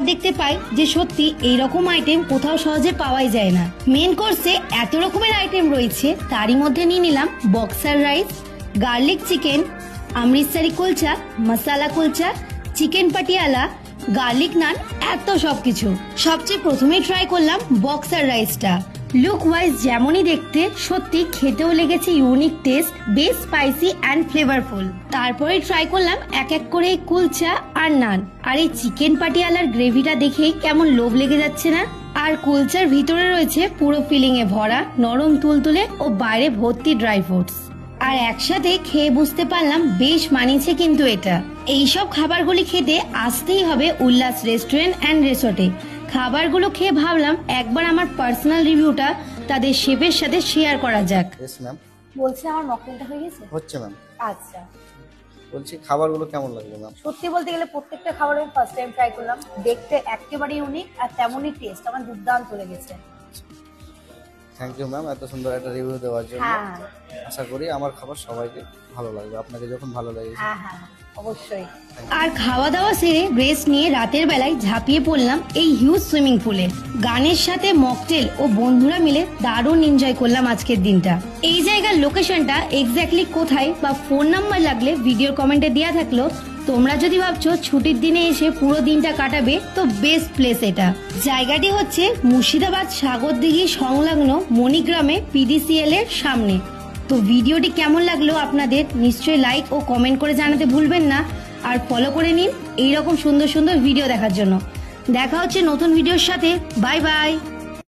দেখতে পাই যে সত্যি এইরকম আইটেম কোথাও সহজে পাওয়াই যায় না। মেন কোর্সে এত রকমের আইটেম রয়েছে, তারই মধ্যে নিয়ে নিলাম বক্সার rice, garlic chicken, Amritsari kulcha, masala kulcha, chicken Patiala, garlic naan, এত সবকিছু। সবচেয়ে প্রথমে ট্রাই করলাম বক্সার রাইসটা। লুক ওয়াইজ যেমনই দেখতে, সত্যি খেতেও লেগেছে ইউনিক টেস্ট, বেশ স্পাইসি অ্যান্ড ফ্লেভারফুল। তারপরে ট্রাই করলাম এক এক করে কুলচা আর নান। আর এই চিকেন পাটিয়ালার গ্রেভিটা দেখেই কেমন লোভ লেগে যাচ্ছে না। আর কুলচার ভিতরে রয়েছে পুরো ফিলিং এ ভরা নরম তুলতুলে ও বাইরে ভর্তি ড্রাই ফ্রুটস। আর একসাথে খেয়ে বুঝতে পারলাম বেশ মানিয়েছে কিন্তু এটা। এইসব খাবারগুলি খেতে আসতেই হবে উল্লাস রেস্টুরেন্ট অ্যান্ড রিসোর্টে। খাবারগুলো খেয়ে ভাবলাম একবার আমার পার্সোনাল রিভিউটা তাদের শেফের সাথে শেয়ার করা যাক। Yes ma'am. বলছি আমার মকটেলটা হয়ে গেছে? হচ্ছে ম্যাম। আচ্ছা, বলছি খাবারগুলো কেমন লাগলো ম্যাম? সত্যি বলতে গেলে প্রত্যেকটা খাবার আমি ফার্স্ট টাইম ট্রাই করলাম। দেখতে একেবারে ইউনিক আর তেমনই টেস্ট আমার দুর্দান্ত লেগেছে। থ্যাংক ইউ ম্যাম এত সুন্দর একটা রিভিউ দেওয়ার জন্য। হ্যাঁ আশা করি আমার খাবার সবাইকে ভালো লাগবে, আপনাকে যখন ভালো লেগেছে। হ্যাঁ হ্যাঁ অবশ্যই। আর খাওয়া দাওয়া সেরে রেস্ট নিয়ে রাতের বেলায় ঝাঁপিয়ে পড়লাম এই হিউজ সুইমিং পুলে। গানের সাথে মকটেল ও বন্ধুরা মিলে দারুণ এনজয় করলাম আজকের দিনটা। এই জায়গার লোকেশনটা এক্স্যাক্টলি কোথায় বা ফোন নাম্বার লাগলে ভিডিওর কমেন্টে দেওয়া থাকলো। তোমরা যদি ভাবছো ছুটির দিনে এসে পুরো দিনটা কাটাবে তো বেস্ট প্লেস এটা। জায়গাটি হচ্ছে মুর্শিদাবাদ সাগরদিঘি সংলগ্ন মণিগ্রামে PDCL এর সামনে। তো ভিডিওটি কেমন লাগলো আপনাদের নিশ্চয়ই লাইক ও কমেন্ট করে জানাতে ভুলবেন না। আর ফলো করে নিন এইরকম সুন্দর সুন্দর ভিডিও দেখার জন্য। দেখা হচ্ছে নতুন ভিডিওর সাথে। Bye bye.